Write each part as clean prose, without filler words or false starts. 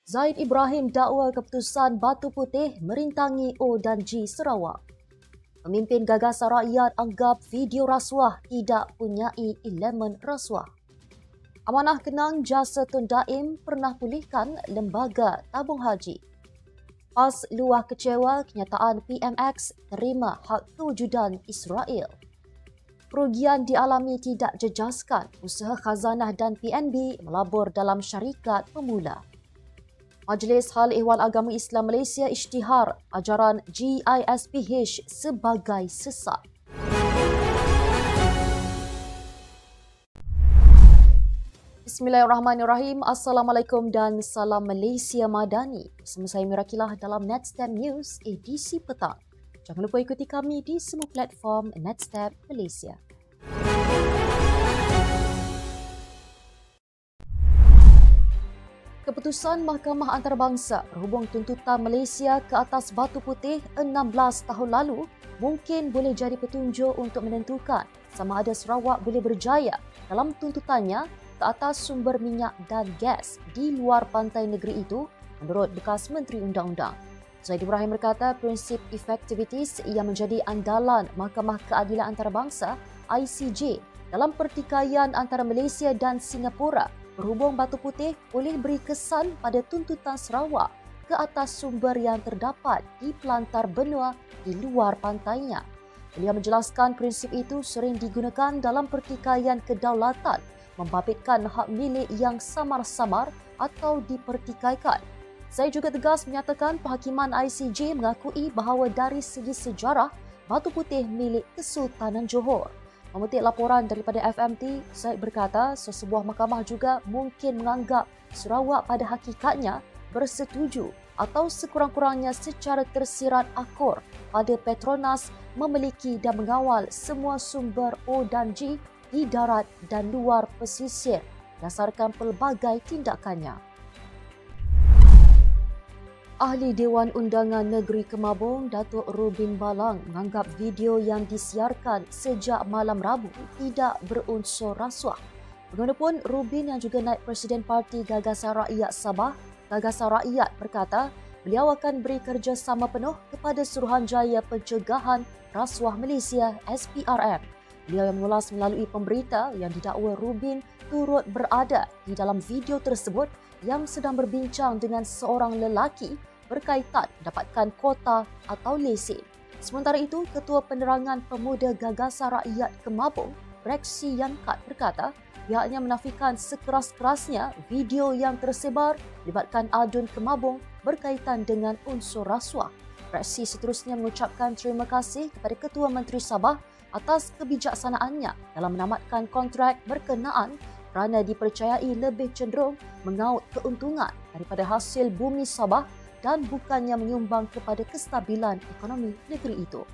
Zaid Ibrahim dakwa keputusan Batu Putih merintangi O dan G Sarawak. Pemimpin Gagasan Rakyat anggap video rasuah tidak punyai elemen rasuah. Amanah kenang jasa Tun Daim pernah pulihkan lembaga tabung haji. PAS luah kecewa kenyataan PMX terima hak kewujudan Israel. Kerugian dialami tidak jejaskan usaha khazanah dan PNB melabur dalam syarikat pemula. Majlis Hal Ehwal Agama Islam Malaysia isytihar ajaran GISPH sebagai sesat. Bismillahirrahmanirrahim. Assalamualaikum dan salam Malaysia Madani. Bersama saya Mirakilah dalam Netstab News edisi petang. Jangan lupa ikuti kami di semua platform Netstab Malaysia. Keputusan Mahkamah Antarabangsa berhubung tuntutan Malaysia ke atas Batu Putih 16 tahun lalu mungkin boleh jadi petunjuk untuk menentukan sama ada Sarawak boleh berjaya dalam tuntutannya ke atas sumber minyak dan gas di luar pantai negeri itu, menurut bekas Menteri Undang-Undang. Zaid Ibrahim berkata prinsip efektivitas yang menjadi andalan Mahkamah Keadilan Antarabangsa ICJ dalam pertikaian antara Malaysia dan Singapura berhubung Batu Putih boleh beri kesan pada tuntutan Sarawak ke atas sumber yang terdapat di pelantar benua di luar pantainya. Beliau menjelaskan prinsip itu sering digunakan dalam pertikaian kedaulatan membabitkan hak milik yang samar-samar atau dipertikaikan. Saya juga tegas menyatakan penghakiman ICJ mengakui bahawa dari segi sejarah, Batu Putih milik Kesultanan Johor. Memetik laporan daripada FMT, Zaid berkata sesebuah mahkamah juga mungkin menganggap Sarawak pada hakikatnya bersetuju atau sekurang-kurangnya secara tersirat akur pada Petronas memiliki dan mengawal semua sumber O dan G di darat dan luar pesisir berdasarkan pelbagai tindakannya. Ahli Dewan Undangan Negeri Kemabung, Datuk Rubin Balang menganggap video yang disiarkan sejak malam Rabu tidak berunsur rasuah. Bagaimanapun, Rubin yang juga naib Presiden Parti Gagasan Rakyat Sabah, Gagasan Rakyat berkata beliau akan beri kerjasama penuh kepada Suruhanjaya Pencegahan Rasuah Malaysia SPRM. Beliau yang mengulas melalui pemberita yang didakwa Rubin turut berada di dalam video tersebut yang sedang berbincang dengan seorang lelaki berkaitan mendapatkan kota atau lesen. Sementara itu, Ketua Penerangan Pemuda Gagasan Rakyat Kemabung, Reksi Yankat berkata pihaknya menafikan sekeras-kerasnya video yang tersebar melibatkan adun Kemabung berkaitan dengan unsur rasuah. Reksi seterusnya mengucapkan terima kasih kepada Ketua Menteri Sabah atas kebijaksanaannya dalam menamatkan kontrak berkenaan kerana dipercayai lebih cenderung mengaut keuntungan daripada hasil bumi Sabah dan bukannya menyumbang kepada kestabilan ekonomi negeri itu.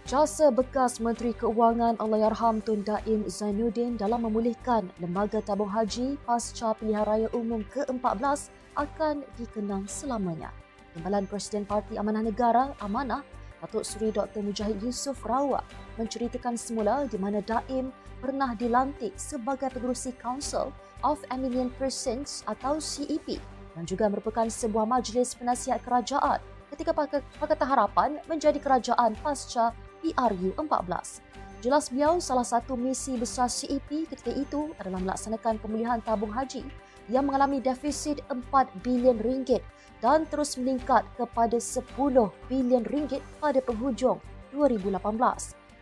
Jasa bekas Menteri Keuangan Allahyarham Tun Daim Zainuddin dalam memulihkan lembaga tabung haji pasca pilihan raya umum ke-14 akan dikenang selamanya. Timbalan Presiden Parti Amanah Negara Amanah, Datuk Seri Dr. Mujahid Yusof Rawak menceritakan semula di mana Daim pernah dilantik sebagai pengerusi Council of Eminent Persons atau CEP dan juga merupakan sebuah majlis penasihat kerajaan ketika Pakatan Harapan menjadi kerajaan pasca PRU 14. Jelas beliau salah satu misi besar CEP ketika itu adalah melaksanakan pemulihan tabung haji yang mengalami defisit 4 bilion ringgit dan terus meningkat kepada 10 bilion ringgit pada penghujung 2018.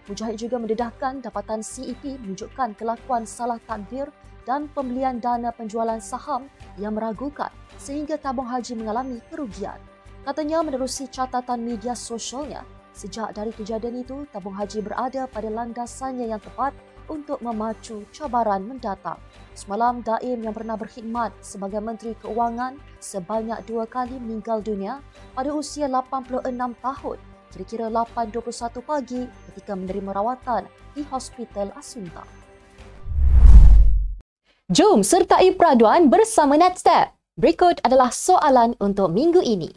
Mujahid juga mendedahkan dapatan CEP menunjukkan kelakuan salah tadbir dan pembelian dana penjualan saham yang meragukan sehingga tabung haji mengalami kerugian. Katanya menerusi catatan media sosialnya, sejak dari kejadian itu, tabung haji berada pada landasannya yang tepat untuk memacu cabaran mendatang. Semalam, Daim yang pernah berkhidmat sebagai Menteri Keuangan sebanyak 2 kali meninggal dunia pada usia 86 tahun, kira-kira 8.21 pagi ketika menerima rawatan di Hospital Assunta. Jom sertai peraduan bersama Netstab. Berikut adalah soalan untuk minggu ini.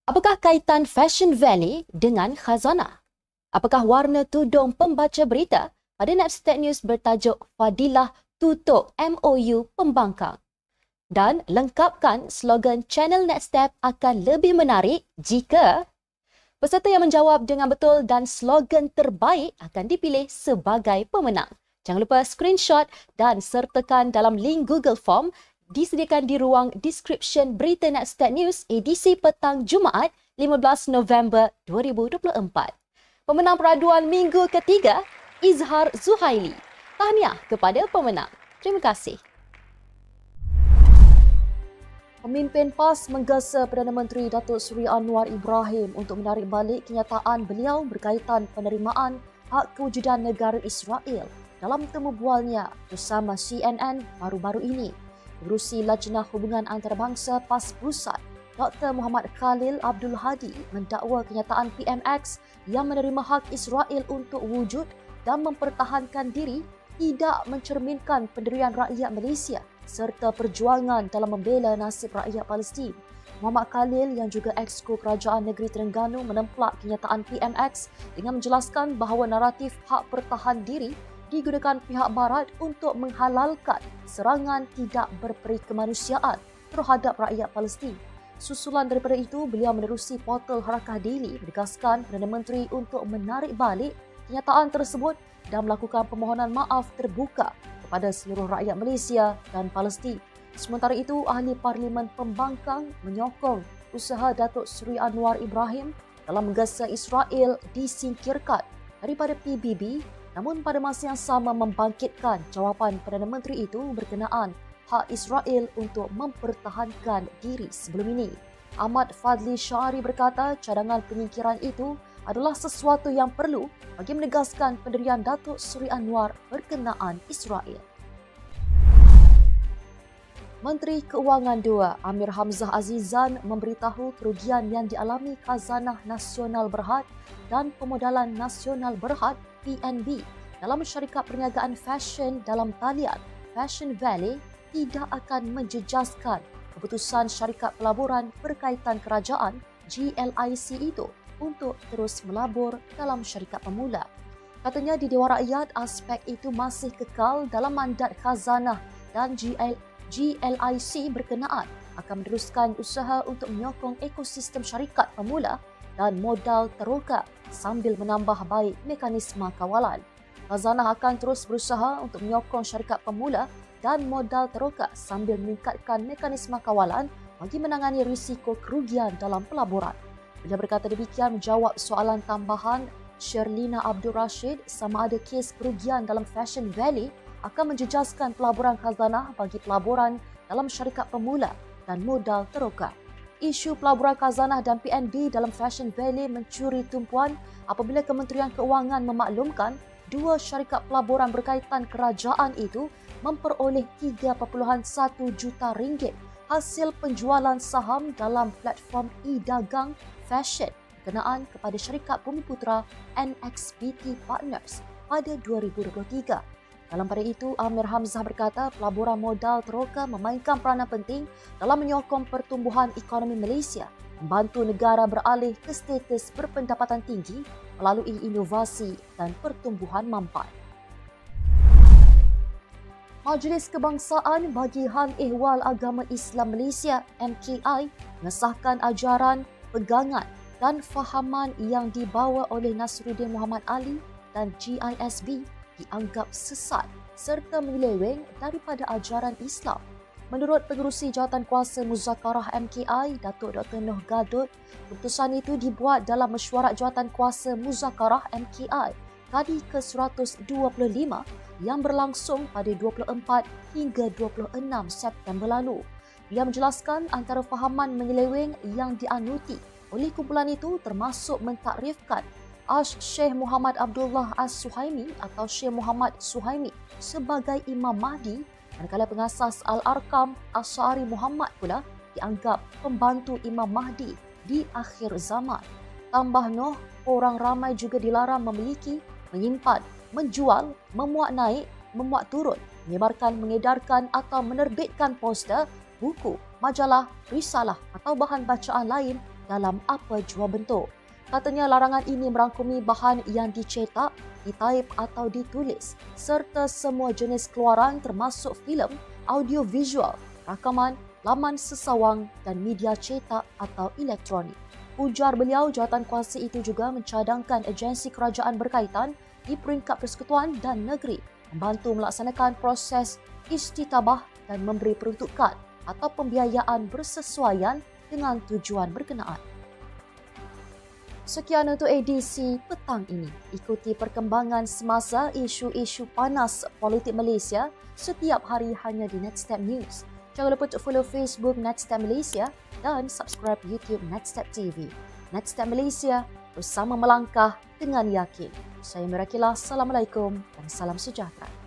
Apakah kaitan Fashion Valley dengan khazanah? Apakah warna tudung pembaca berita pada Netstab News bertajuk Fadilah tutup MOU pembangkang? Dan lengkapkan slogan channel Next Step akan lebih menarik jika peserta yang menjawab dengan betul dan slogan terbaik akan dipilih sebagai pemenang. Jangan lupa screenshot dan sertakan dalam link Google Form disediakan di ruang description berita Next Step News edisi petang Jumaat 15 November 2024. Pemenang peraduan minggu ketiga, Izhar Zuhaili. Tahniah kepada pemenang. Terima kasih. Pemimpin PAS menggesa Perdana Menteri Datuk Seri Anwar Ibrahim untuk menarik balik kenyataan beliau berkaitan penerimaan hak kewujudan negara Israel dalam temu bualnya bersama CNN baru-baru ini. Pengerusi Lajnah Hubungan Antarabangsa PAS Pusat, Dr. Muhammad Khalil Abdul Hadi mendakwa kenyataan PMX yang menerima hak Israel untuk wujud dan mempertahankan diri tidak mencerminkan pendirian rakyat Malaysia serta perjuangan dalam membela nasib rakyat Palestin. Muhammad Khalil yang juga Exco Kerajaan Negeri Terengganu menemplak kenyataan PMX dengan menjelaskan bahawa naratif hak pertahan diri digunakan pihak Barat untuk menghalalkan serangan tidak berperi kemanusiaan terhadap rakyat Palestin. Susulan daripada itu, beliau menerusi portal Harakah Daily menegaskan Perdana Menteri untuk menarik balik kenyataan tersebut dan melakukan permohonan maaf terbuka kepada seluruh rakyat Malaysia dan Palestin. Sementara itu, Ahli Parlimen Pembangkang menyokong usaha Datuk Seri Anwar Ibrahim dalam menggesa Israel disingkirkan daripada PBB, namun pada masa yang sama membangkitkan jawapan Perdana Menteri itu berkenaan hak Israel untuk mempertahankan diri sebelum ini. Ahmad Fadli Syari berkata cadangan penyingkiran itu adalah sesuatu yang perlu bagi menegaskan pendirian Datuk Seri Anwar berkenaan Israel. Menteri Keuangan II Amir Hamzah Azizan memberitahu kerugian yang dialami Khazanah Nasional Berhad dan Pemodalan Nasional Berhad PNB dalam syarikat perniagaan fashion dalam talian Fashion Valley tidak akan menjejaskan keputusan syarikat pelaburan berkaitan kerajaan GLIC itu untuk terus melabur dalam syarikat pemula. Katanya di Dewan Rakyat, aspek itu masih kekal dalam mandat Khazanah dan GLIC berkenaan akan meneruskan usaha untuk menyokong ekosistem syarikat pemula dan modal teroka sambil menambah baik mekanisme kawalan. Khazanah akan terus berusaha untuk menyokong syarikat pemula dan modal teroka sambil meningkatkan mekanisme kawalan bagi menangani risiko kerugian dalam pelaburan. Beliau berkata demikian menjawab soalan tambahan Sherlina Abdul Rashid sama ada kes kerugian dalam Fashion Valley akan menjejaskan pelaburan Khazanah bagi pelaburan dalam syarikat pemula dan modal teroka. Isu pelaburan Khazanah dan PNB dalam Fashion Valley mencuri tumpuan apabila Kementerian Keuangan memaklumkan dua syarikat pelaburan berkaitan kerajaan itu memperoleh 3.1 juta ringgit hasil penjualan saham dalam platform e-dagang fashion berkenaan kepada syarikat Bumiputra NXBT Partners pada 2023. Dalam pada itu, Amir Hamzah berkata pelaburan modal teroka memainkan peranan penting dalam menyokong pertumbuhan ekonomi Malaysia, membantu negara beralih ke status berpendapatan tinggi melalui inovasi dan pertumbuhan mampat. Majlis Kebangsaan bagi Hal Ehwal Agama Islam Malaysia MKI mengesahkan ajaran, pegangan dan fahaman yang dibawa oleh Nasruddin Muhammad Ali dan GISB dianggap sesat serta menyeleweng daripada ajaran Islam. Menurut Pengerusi Jawatankuasa Muzakarah MKI, Datuk Dr. Noh Gadot, keputusan itu dibuat dalam mesyuarat Jawatankuasa Muzakarah MKI kali ke-125 yang berlangsung pada 24 hingga 26 September lalu. Ia menjelaskan antara fahaman menyeleweng yang dianuti oleh kumpulan itu termasuk mentakrifkan Syekh Muhammad Abdullah As-Suhaimi atau Syekh Muhammad Suhaimi sebagai Imam Mahdi, manakala pengasas Al-Arkam Asy'ari Muhammad pula dianggap pembantu Imam Mahdi di akhir zaman. Tambah Noh, orang ramai juga dilarang memiliki, menyimpan, menjual, memuat naik, memuat turun, menyebarkan, mengedarkan atau menerbitkan poster, buku, majalah, risalah atau bahan bacaan lain dalam apa jua bentuk. Katanya larangan ini merangkumi bahan yang dicetak, ditaip atau ditulis serta semua jenis keluaran termasuk filem, audio visual, rakaman, laman sesawang dan media cetak atau elektronik. Ujar beliau, jawatankuasa itu juga mencadangkan agensi kerajaan berkaitan di peringkat persekutuan dan negeri membantu melaksanakan proses istitabah dan memberi peruntukan atau pembiayaan bersesuaian dengan tujuan berkenaan. Sekian untuk edisi petang ini. Ikuti perkembangan semasa isu-isu panas politik Malaysia setiap hari hanya di Netstep News. Jangan lupa untuk follow Facebook Netstep Malaysia dan subscribe YouTube Netstep TV. Netstep Malaysia, bersama melangkah dengan yakin. Saya Mirakilah, Assalamualaikum dan salam sejahtera.